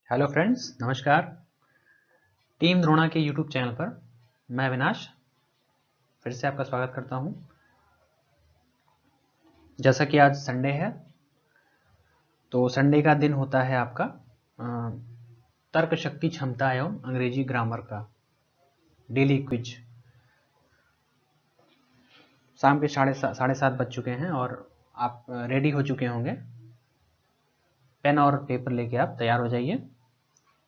Hello friends, नमस्कार। Team Drona के YouTube channel पर मैं अविनाश फिर से आपका स्वागत करता हूं। जैसा कि आज संडे है तो संडे का दिन होता है आपका तर्क शक्ति क्षमता एवं अंग्रेजी ग्रामर का डेली क्विज। शाम के साढ़े सात बज चुके हैं और आप रेडी हो चुके होंगे। पेन और पेपर लेके आप तैयार हो जाइए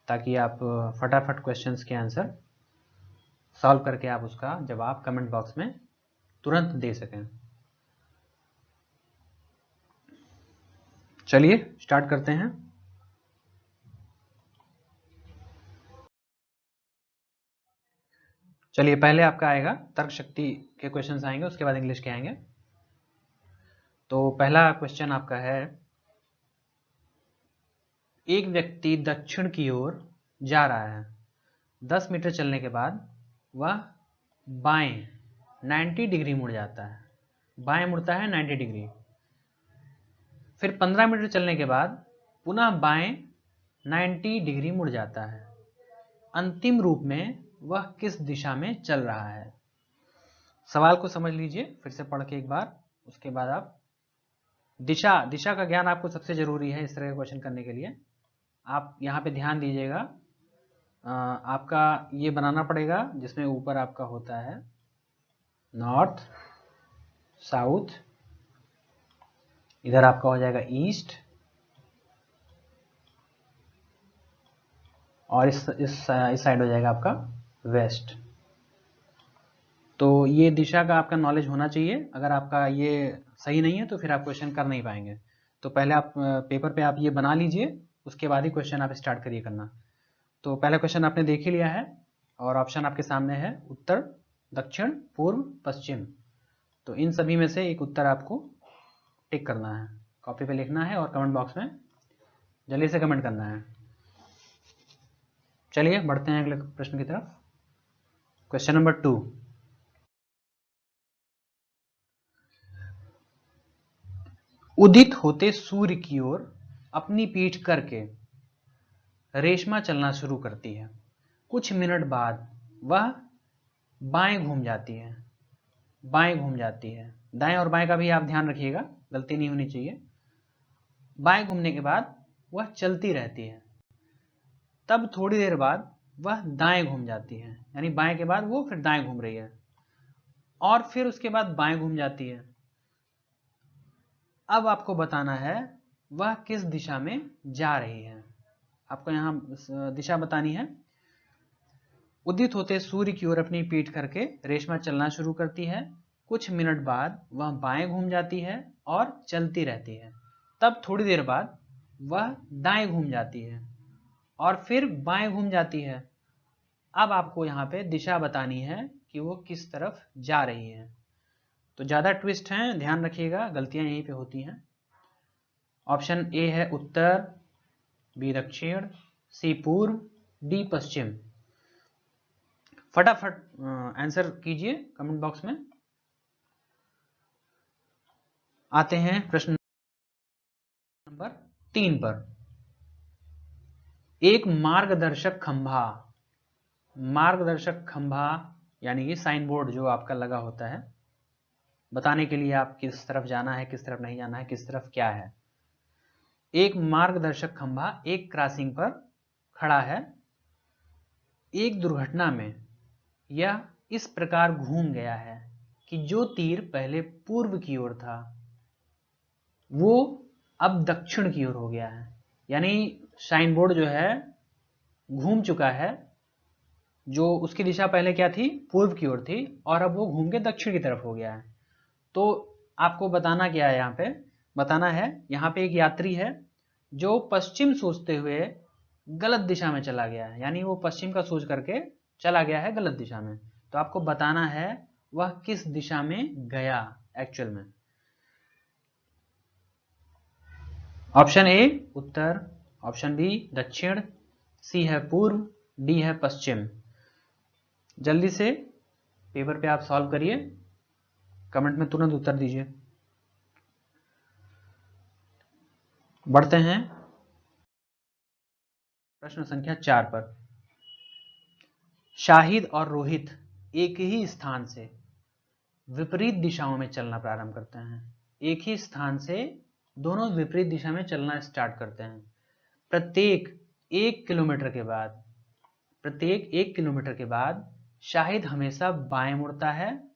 ताकि आप फटाफट क्वेश्चंस के आंसर सॉल्व करके आप उसका जवाब कमेंट बॉक्स में तुरंत दे सकें। चलिए स्टार्ट करते हैं। चलिए पहले आपका आएगा तर्क शक्ति के क्वेश्चंस आएंगे, उसके बाद इंग्लिश के आएंगे। तो पहला क्वेश्चन आपका है, एक व्यक्ति दक्षिण की ओर जा रहा है। 10 मीटर चलने के बाद वह बाएं 90 डिग्री मुड़ जाता है। बाएं मुड़ता है 90 डिग्री। फिर 15 मीटर चलने के बाद पुनः बाएं 90 डिग्री मुड़ जाता है। अंतिम रूप में वह किस दिशा में चल रहा है? सवाल को समझ लीजिए फिर से पढ़ के एक बार, उसके बाद आप दिशा का ज्ञान आपको सबसे जरूरी है इस तरह का क्वेश्चन करने के लिए। आप यहाँ पे ध्यान दीजिएगा। आपका ये बनाना पड़ेगा जिसमें ऊपर आपका होता है नॉर्थ, साउथ, इधर आपका हो जाएगा ईस्ट और इस साइड हो जाएगा आपका वेस्ट। तो ये दिशा का आपका नॉलेज होना चाहिए। अगर आपका ये सही नहीं है तो फिर आप क्वेश्चन कर नहीं पाएंगे। तो पहले आप पेपर पे आप ये बना लीजिए, उसके बाद ही क्वेश्चन आप स्टार्ट करिए करना। तो पहला क्वेश्चन आपने देख ही लिया है और ऑप्शन आपके सामने है उत्तर, दक्षिण, पूर्व, पश्चिम। तो इन सभी में से एक उत्तर आपको टिक करना है, कॉपी पे लिखना है और कमेंट बॉक्स में जल्दी से कमेंट करना है। चलिए बढ़ते हैं अगले प्रश्न की तरफ। क्वेश्चन नंबर 2, उदित होते सूर्य की ओर अपनी पीठ करके रेशमा चलना शुरू करती है। कुछ मिनट बाद वह बाएं घूम जाती है। बाएं घूम जाती है, दाएं और बाएं का भी आप ध्यान रखिएगा, गलती नहीं होनी चाहिए। बाएं घूमने के बाद वह चलती रहती है। तब थोड़ी देर बाद वह दाएं घूम जाती है, यानी बाएं के बाद वो फिर दाएं घूम रही है और फिर उसके बाद बाएं घूम जाती है। अब आपको बताना है वह किस दिशा में जा रही है। आपको यहां दिशा बतानी है। उदित होते सूर्य की ओर अपनी पीठ करके रेशमा चलना शुरू करती है। कुछ मिनट बाद वह बाएं घूम जाती है और चलती रहती है। तब थोड़ी देर बाद वह दाएं घूम जाती है और फिर बाएं घूम जाती है। अब आपको यहाँ पे दिशा बतानी है कि वो किस तरफ जा रही है। तो ज़्यादा ट्विस्ट हैं, ध्यान रखिएगा, गलतियां यहीं पे होती हैं। ऑप्शन ए है उत्तर, बी दक्षिण, सी पूर्व, डी पश्चिम। फटाफट आंसर कीजिए कमेंट बॉक्स में। आते हैं प्रश्न नंबर 3 पर। एक मार्गदर्शक खंभा यानी कि साइन बोर्ड जो आपका लगा होता है बताने के लिए आप किस तरफ जाना है, किस तरफ नहीं जाना है, किस तरफ क्या है। एक मार्गदर्शक खंभा एक क्रॉसिंग पर खड़ा है। एक दुर्घटना में यह इस प्रकार घूम गया है कि जो तीर पहले पूर्व की ओर था वो अब दक्षिण की ओर हो गया है। यानी साइन बोर्ड जो है घूम चुका है। जो उसकी दिशा पहले क्या थी, पूर्व की ओर थी, और अब वो घूम के दक्षिण की तरफ हो गया है। तो आपको बताना क्या है, यहाँ पे बताना है, यहाँ पे एक यात्री है जो पश्चिम सोचते हुए गलत दिशा में चला गया है। यानी वो पश्चिम का सोच करके चला गया है गलत दिशा में। तो आपको बताना है वह किस दिशा में गया एक्चुअल में। ऑप्शन ए उत्तर, ऑप्शन बी दक्षिण, सी है पूर्व, डी है पश्चिम। जल्दी से पेपर पे आप सॉल्व करिए, कमेंट में तुरंत उत्तर दीजिए। बढ़ते हैं प्रश्न संख्या 4 पर, शाहिद और रोहित एक ही स्थान से विपरीत दिशाओं में चलना प्रारंभ करते हैं। एक ही स्थान से दोनों विपरीत दिशा में चलना स्टार्ट करते हैं। प्रत्येक 1 किलोमीटर के बाद शाहिद हमेशा बाएं मुड़ता है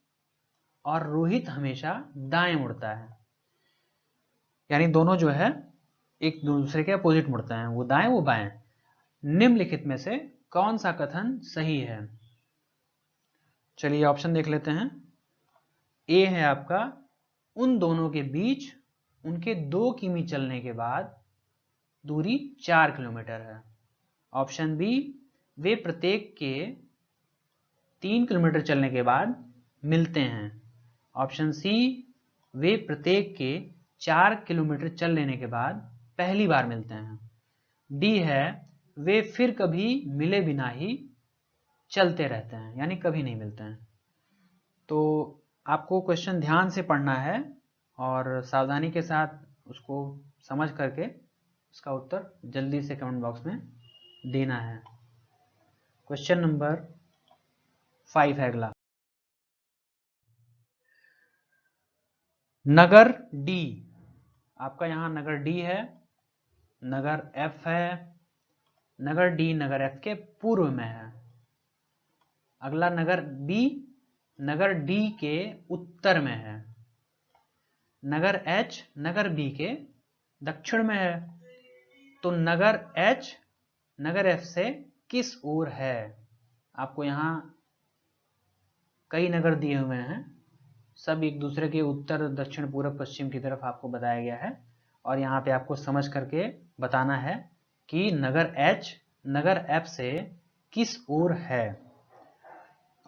और रोहित हमेशा दाएं मुड़ता है। यानी दोनों जो है एक दूसरे के अपोजिट मुड़ते हैं, वो दाएं वो बाएं। निम्नलिखित में से कौन सा कथन सही है? चलिए ऑप्शन देख लेते हैं। ए है आपका, उन दोनों के बीच उनके 2 किमी चलने के बाद दूरी 4 किलोमीटर है। ऑप्शन बी, वे प्रत्येक के 3 किलोमीटर चलने के बाद मिलते हैं। ऑप्शन सी, वे प्रत्येक के 4 किलोमीटर चल लेने के बाद पहली बार मिलते हैं। डी है, वे फिर कभी मिले बिना ही चलते रहते हैं, यानी कभी नहीं मिलते हैं। तो आपको क्वेश्चन ध्यान से पढ़ना है और सावधानी के साथ उसको समझ करके इसका उत्तर जल्दी से कमेंट बॉक्स में देना है। क्वेश्चन नंबर 5 है अगला। नगर डी, आपका यहां नगर डी है, नगर एफ है। नगर डी नगर एफ के पूर्व में है। अगला नगर बी नगर डी के उत्तर में है। नगर एच नगर बी के दक्षिण में है। तो नगर एच नगर एफ से किस ओर है? आपको यहां कई नगर दिए हुए हैं, सब एक दूसरे के उत्तर दक्षिण पूर्व पश्चिम की तरफ आपको बताया गया है और यहाँ पे आपको समझ करके बताना है कि नगर एच नगर एफ से किस ओर है।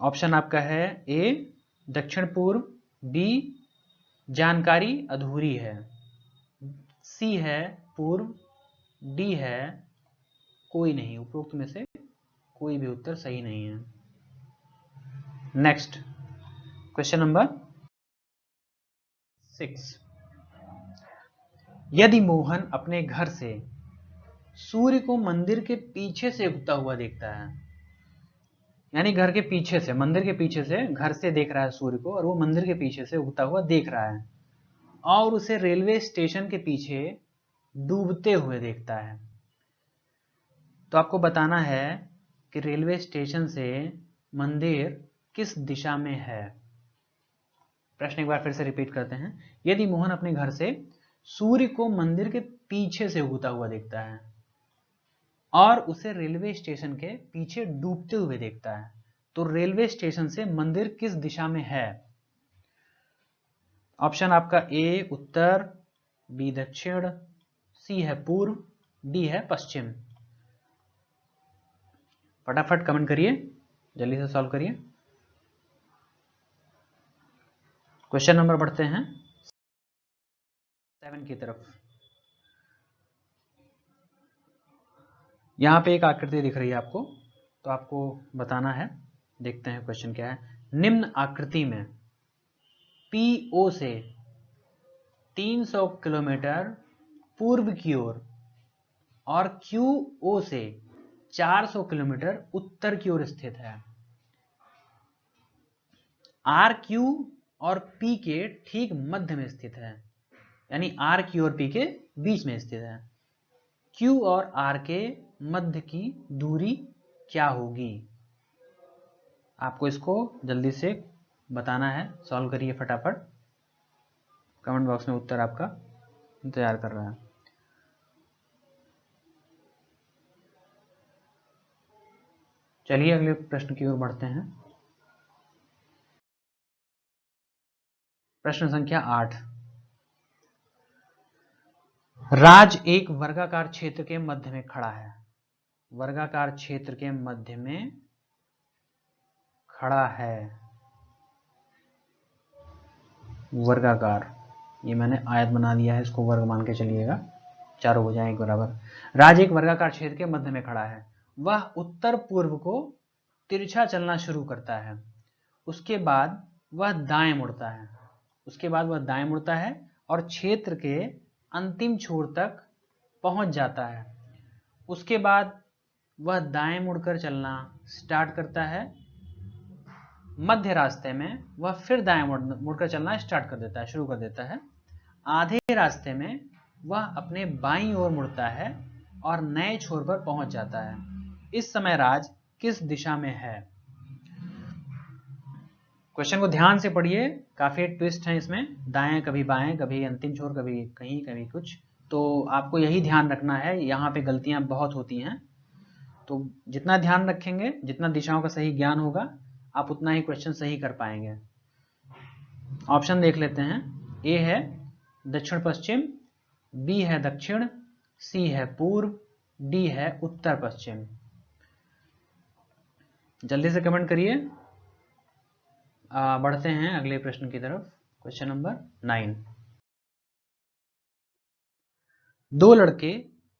ऑप्शन आपका है ए दक्षिण पूर्व, बी जानकारी अधूरी है, सी है पूर्व, डी है कोई नहीं। उपरोक्त में से कोई भी उत्तर सही नहीं है। नेक्स्ट क्वेश्चन नंबर 6, यदि मोहन अपने घर से सूर्य को मंदिर के पीछे से उगता हुआ देखता है, यानी घर के पीछे से, मंदिर के पीछे से घर से देख रहा है सूर्य को और वो मंदिर के पीछे से उगता हुआ देख रहा है, और उसे रेलवे स्टेशन के पीछे डूबते हुए देखता है, तो आपको बताना है कि रेलवे स्टेशन से मंदिर किस दिशा में है। प्रश्न एक बार फिर से रिपीट करते हैं। यदि मोहन अपने घर से सूर्य को मंदिर के पीछे से उगता हुआ देखता है और उसे रेलवे स्टेशन के पीछे डूबते हुए देखता है, तो रेलवे स्टेशन से मंदिर किस दिशा में है? ऑप्शन आपका ए उत्तर, बी दक्षिण, सी है पूर्व, डी है पश्चिम। फटाफट कमेंट करिए, जल्दी से सॉल्व करिए। क्वेश्चन नंबर बढ़ते हैं 7 की तरफ। यहां पे एक आकृति दिख रही है आपको, तो आपको बताना है। देखते हैं क्वेश्चन क्या है। निम्न आकृति में PO से 300 किलोमीटर पूर्व की ओर और QO से 400 किलोमीटर उत्तर की ओर स्थित है। RQ और P के ठीक मध्य में स्थित है, यानी RQ और P के बीच में स्थित है। Q और R के मध्य की दूरी क्या होगी? आपको इसको जल्दी से बताना है। सॉल्व करिए फटाफट, कमेंट बॉक्स में उत्तर आपका इंतजार कर रहा है। चलिए अगले प्रश्न की ओर बढ़ते हैं। प्रश्न संख्या 8, राज एक वर्गाकार क्षेत्र के मध्य में खड़ा है। वर्गाकार क्षेत्र के मध्य में खड़ा है। वर्गाकार, ये मैंने आयत बना दिया है, इसको वर्ग मान के चलिएगा, चारों हो जाए एक बराबर। राज एक वर्गाकार क्षेत्र के मध्य में खड़ा है। वह उत्तर पूर्व को तिरछा चलना शुरू करता है। उसके बाद वह दाएं मुड़ता है। और क्षेत्र के अंतिम छोर तक पहुंच जाता है। उसके बाद वह दाएं मुड़कर चलना स्टार्ट करता है। मध्य रास्ते में वह फिर दाएं मुड़कर चलना स्टार्ट कर देता है, शुरू कर देता है। आधे रास्ते में वह अपने बाईं ओर मुड़ता है और नए छोर पर पहुंच जाता है। इस समय राज किस दिशा में है? क्वेश्चन को ध्यान से पढ़िए, काफी ट्विस्ट है इसमें, दाएं कभी बाएं, कभी अंतिम छोर, कभी कहीं, कभी कुछ। तो आपको यही ध्यान रखना है, यहाँ पे गलतियां बहुत होती हैं। तो जितना ध्यान रखेंगे, जितना दिशाओं का सही ज्ञान होगा, आप उतना ही क्वेश्चन सही कर पाएंगे। ऑप्शन देख लेते हैं। ए है दक्षिण पश्चिम, बी है दक्षिण, सी है पूर्व, डी है उत्तर पश्चिम। जल्दी से कमेंट करिए। बढ़ते हैं अगले प्रश्न की तरफ। Question number 9। दो लड़के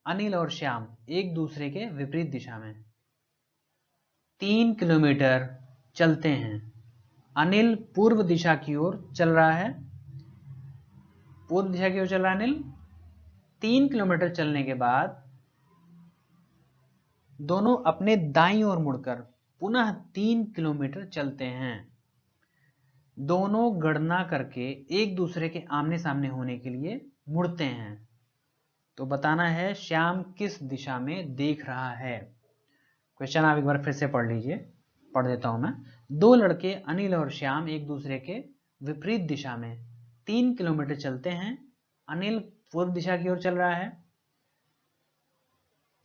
अनिल और श्याम एक दूसरे के विपरीत दिशा में 3 किलोमीटर चलते हैं। अनिल पूर्व दिशा की ओर चल रहा है, पूर्व दिशा की ओर चल रहा है अनिल। 3 किलोमीटर चलने के बाद दोनों अपने दाईं ओर मुड़कर पुनः 3 किलोमीटर चलते हैं। दोनों गणना करके एक दूसरे के आमने सामने होने के लिए मुड़ते हैं। तो बताना है श्याम किस दिशा में देख रहा है। क्वेश्चन आप एक बार फिर से पढ़ लीजिए, पढ़ देता हूं मैं। दो लड़के अनिल और श्याम एक दूसरे के विपरीत दिशा में 3 किलोमीटर चलते हैं। अनिल पूर्व दिशा की ओर चल रहा है।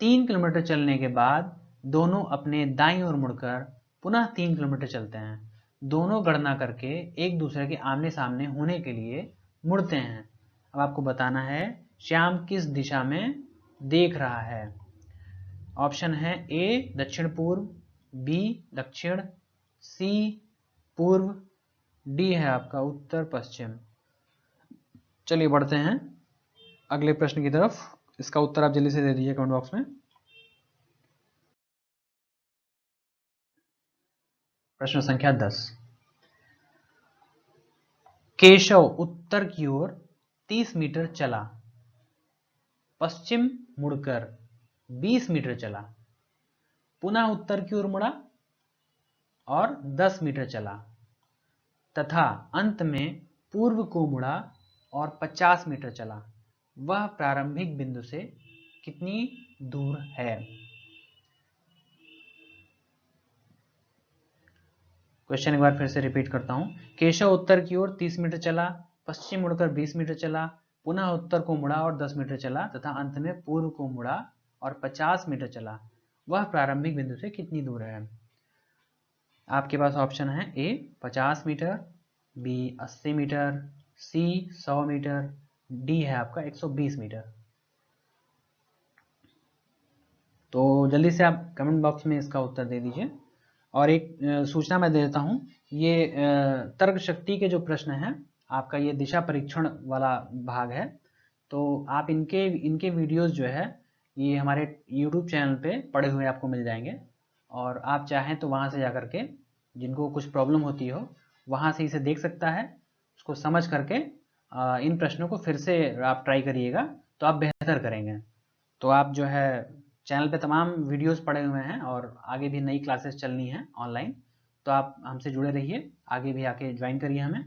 3 किलोमीटर चलने के बाद दोनों अपने दाईं ओर मुड़कर पुनः 3 किलोमीटर चलते हैं। दोनों गणना करके एक दूसरे के आमने सामने होने के लिए मुड़ते हैं। अब आपको बताना है श्याम किस दिशा में देख रहा है। ऑप्शन है ए दक्षिण पूर्व, बी दक्षिण, सी पूर्व, डी है आपका उत्तर पश्चिम। चलिए बढ़ते हैं अगले प्रश्न की तरफ। इसका उत्तर आप जल्दी से दे दीजिए कमेंट बॉक्स में। प्रश्न संख्या 10। केशव उत्तर की ओर 30 मीटर चला, पश्चिम मुड़कर 20 मीटर चला, पुनः उत्तर की ओर मुड़ा और 10 मीटर चला तथा अंत में पूर्व को मुड़ा और 50 मीटर चला। वह प्रारंभिक बिंदु से कितनी दूर है? क्वेश्चन एक बार फिर से रिपीट करता हूं। केशव उत्तर की ओर 30 मीटर चला, पश्चिम मुड़कर 20 मीटर चला, पुनः उत्तर को मुड़ा और 10 मीटर चला तथा अंत में पूर्व को मुड़ा और 50 मीटर चला। वह प्रारंभिक बिंदु से कितनी दूर है? आपके पास ऑप्शन है ए 50 मीटर, बी 80 मीटर, सी 100 मीटर, डी है आपका 120 मीटर। तो जल्दी से आप कमेंट बॉक्स में इसका उत्तर दे दीजिए। और एक सूचना मैं दे देता हूं, ये तर्क शक्ति के जो प्रश्न हैं, आपका ये दिशा परीक्षण वाला भाग है। तो आप इनके वीडियोस जो है ये हमारे YouTube चैनल पे पड़े हुए आपको मिल जाएंगे। और आप चाहें तो वहां से जाकर के, जिनको कुछ प्रॉब्लम होती हो, वहां से इसे देख सकता है। उसको समझ करके इन प्रश्नों को फिर से आप ट्राई करिएगा तो आप बेहतर करेंगे। तो आप जो है चैनल पे तमाम वीडियोस पड़े हुए हैं और आगे भी नई क्लासेस चलनी है ऑनलाइन। तो आप हमसे जुड़े रहिए, आगे भी आके ज्वाइन करिए हमें।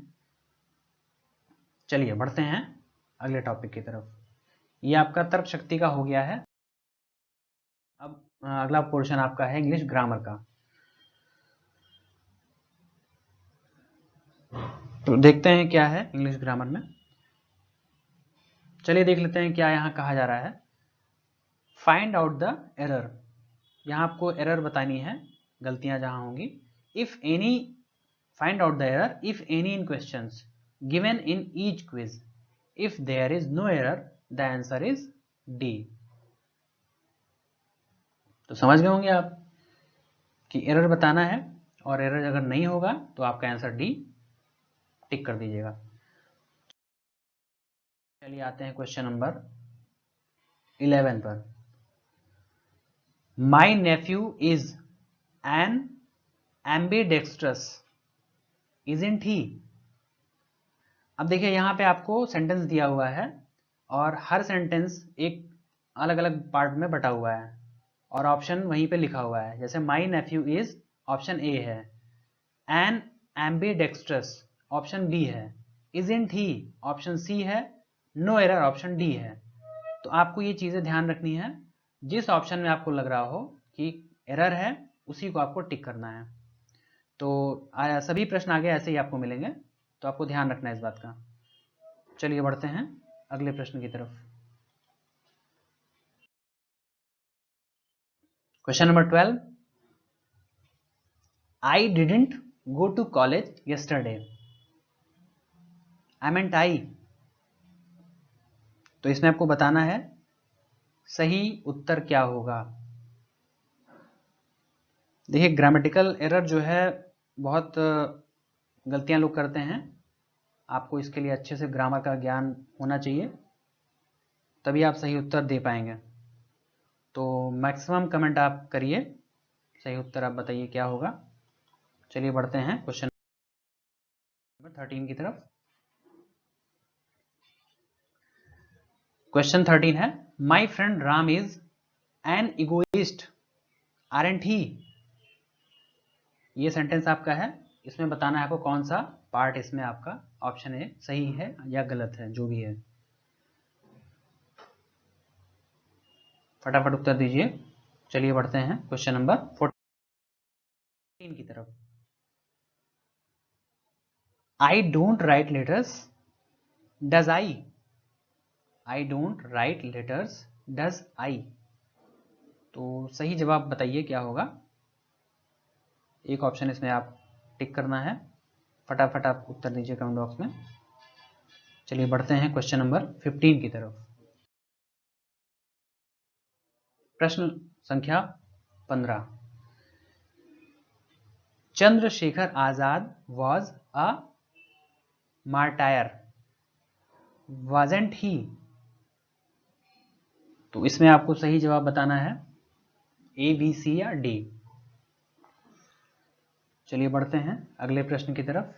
चलिए बढ़ते हैं अगले टॉपिक की तरफ। ये आपका तर्क शक्ति का हो गया है। अब अगला पोर्शन आपका है इंग्लिश ग्रामर का। तो देखते हैं क्या है इंग्लिश ग्रामर में। चलिए देख लेते हैं क्या यहाँ कहा जा रहा है। Find out the error. यहाँ आपको एरर बतानी है, गलतियां जहां होंगी। If any, find out the error if any in questions given in each quiz. If there is no error the answer is D. तो समझ गए होंगे आप कि एरर बताना है, और एरर अगर नहीं होगा तो आपका आंसर डी टिक कर दीजिएगा। चलिए आते हैं क्वेश्चन नंबर 11 पर। My nephew is an ambidextrous isn't he. अब देखिए यहाँ पे आपको सेंटेंस दिया हुआ है और हर सेंटेंस एक अलग अलग पार्ट में बटा हुआ है। और ऑप्शन वहीं पे लिखा हुआ है। जैसे माई नेफ्यू इज ऑप्शन ए है, एन एम्बीडेक्स्ट्रस ऑप्शन बी है, इजंट ही ऑप्शन सी है, नो एरर ऑप्शन डी है। तो आपको ये चीज़ें ध्यान रखनी है, जिस ऑप्शन में आपको लग रहा हो कि एरर है उसी को आपको टिक करना है। तो सभी प्रश्न आगे ऐसे ही आपको मिलेंगे, तो आपको ध्यान रखना है इस बात का। चलिए बढ़ते हैं अगले प्रश्न की तरफ। Question number 12, I didn't go to college yesterday, I meant I. तो इसमें आपको बताना है सही उत्तर क्या होगा। देखिए ग्रामेटिकल एरर जो है बहुत गलतियां लोग करते हैं, आपको इसके लिए अच्छे से ग्रामर का ज्ञान होना चाहिए, तभी आप सही उत्तर दे पाएंगे। तो मैक्सिमम कमेंट आप करिए, सही उत्तर आप बताइए क्या होगा। चलिए बढ़ते हैं क्वेश्चन नंबर 13 की तरफ। क्वेश्चन 13 है, my friend Ram is an egoist aren't he. ये सेंटेंस आपका है, इसमें बताना है आपको कौन सा पार्ट इसमें आपका ऑप्शन है सही है या गलत है, जो भी है फटाफट उत्तर दीजिए। चलिए बढ़ते हैं क्वेश्चन नंबर 14 की तरफ। I don't write letters does I, I don't write letters does I. तो सही जवाब बताइए क्या होगा। एक ऑप्शन इसमें आप टिक करना है, फटाफट आप उत्तर दीजिए कमेंट बॉक्स में। चलिए बढ़ते हैं क्वेश्चन नंबर 15 की तरफ। प्रश्न संख्या 15, Chandrashekhar Azad was a मार्टायर wasn't ही। तो इसमें आपको सही जवाब बताना है, ए बी सी या डी। चलिए बढ़ते हैं अगले प्रश्न की तरफ।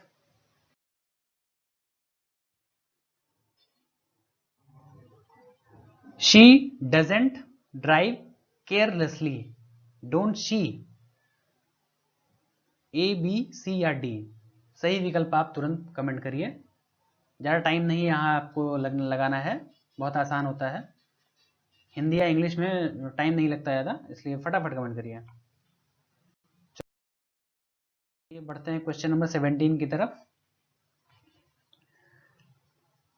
She doesn't drive carelessly don't she, A B C या डी। सही विकल्प आप तुरंत कमेंट करिए, ज़्यादा टाइम नहीं यहाँ आपको लगाना है, बहुत आसान होता है। हिंदी या इंग्लिश में टाइम नहीं लगता ज़्यादा, इसलिए फटाफट कमेंट करिए। ये बढ़ते हैं क्वेश्चन नंबर 17 की तरफ।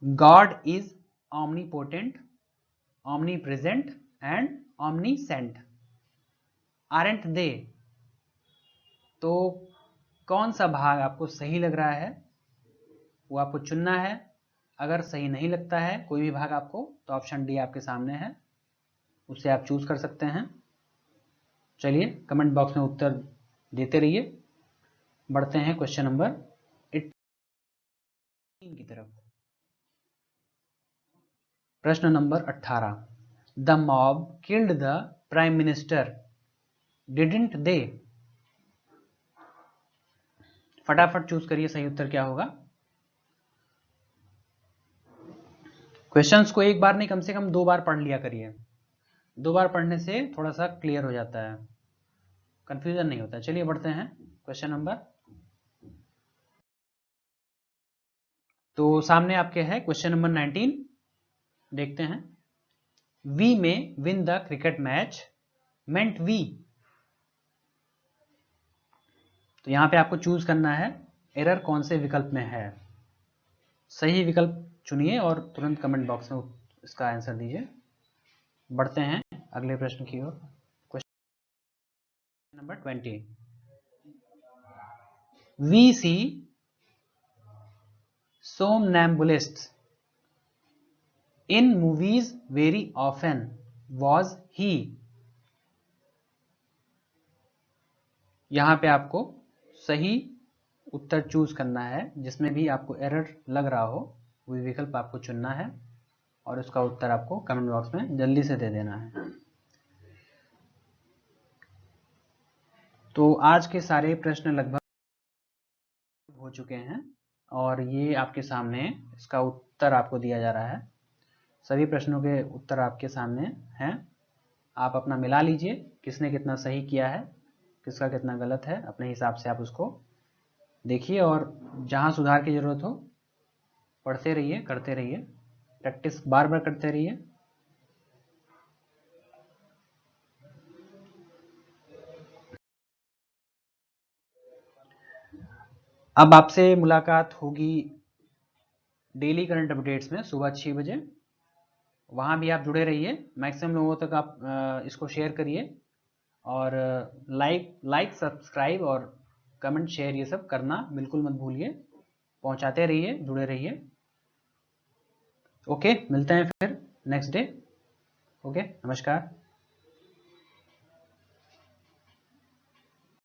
God is omnipotent, omnipresent and omniscient, aren't they। तो कौन सा भाग आपको सही लग रहा है वो आपको चुनना है। अगर सही नहीं लगता है कोई भी भाग आपको, तो ऑप्शन डी आपके सामने है, उसे आप चूज कर सकते हैं। चलिए कमेंट बॉक्स में उत्तर देते रहिए। बढ़ते हैं क्वेश्चन नंबर 18 की तरफ। प्रश्न number 18, the mob killed the prime minister didn't they. फटाफट चूज करिए सही उत्तर क्या होगा। क्वेश्चंस को एक बार नहीं कम से कम 2 बार पढ़ लिया करिए, 2 बार पढ़ने से थोड़ा सा क्लियर हो जाता है, कंफ्यूजन नहीं होता है। चलिए बढ़ते हैं क्वेश्चन नंबर, तो सामने आपके है क्वेश्चन नंबर 19। देखते हैं, we may win the cricket match mayn't we. तो यहां पे आपको चूज करना है एरर कौन से विकल्प में है। सही विकल्प चुनिए और तुरंत कमेंट बॉक्स में इसका आंसर दीजिए। बढ़ते हैं अगले प्रश्न की ओर। Question number 20, we see somnambulists in movies very often was he। यहां पे आपको सही उत्तर चूज करना है, जिसमें भी आपको एरर लग रहा हो वही विकल्प आपको चुनना है और उसका उत्तर आपको कमेंट बॉक्स में जल्दी से दे देना है। तो आज के सारे प्रश्न लगभग हो चुके हैं और ये आपके सामने इसका उत्तर आपको दिया जा रहा है। सभी प्रश्नों के उत्तर आपके सामने हैं, आप अपना मिला लीजिए, किसने कितना सही किया है, किसका कितना गलत है, अपने हिसाब से आप उसको देखिए, और जहाँ सुधार की ज़रूरत हो पढ़ते रहिए, करते रहिए, प्रैक्टिस बार बार करते रहिए। अब आपसे मुलाकात होगी डेली करंट अपडेट्स में सुबह 6 बजे। वहाँ भी आप जुड़े रहिए, मैक्सिमम लोगों तक आप इसको शेयर करिए, और लाइक सब्सक्राइब और कमेंट शेयर ये सब करना बिल्कुल मत भूलिए, पहुँचाते रहिए, जुड़े रहिए। ओके, मिलते हैं फिर नेक्स्ट डे। ओके, नमस्कार।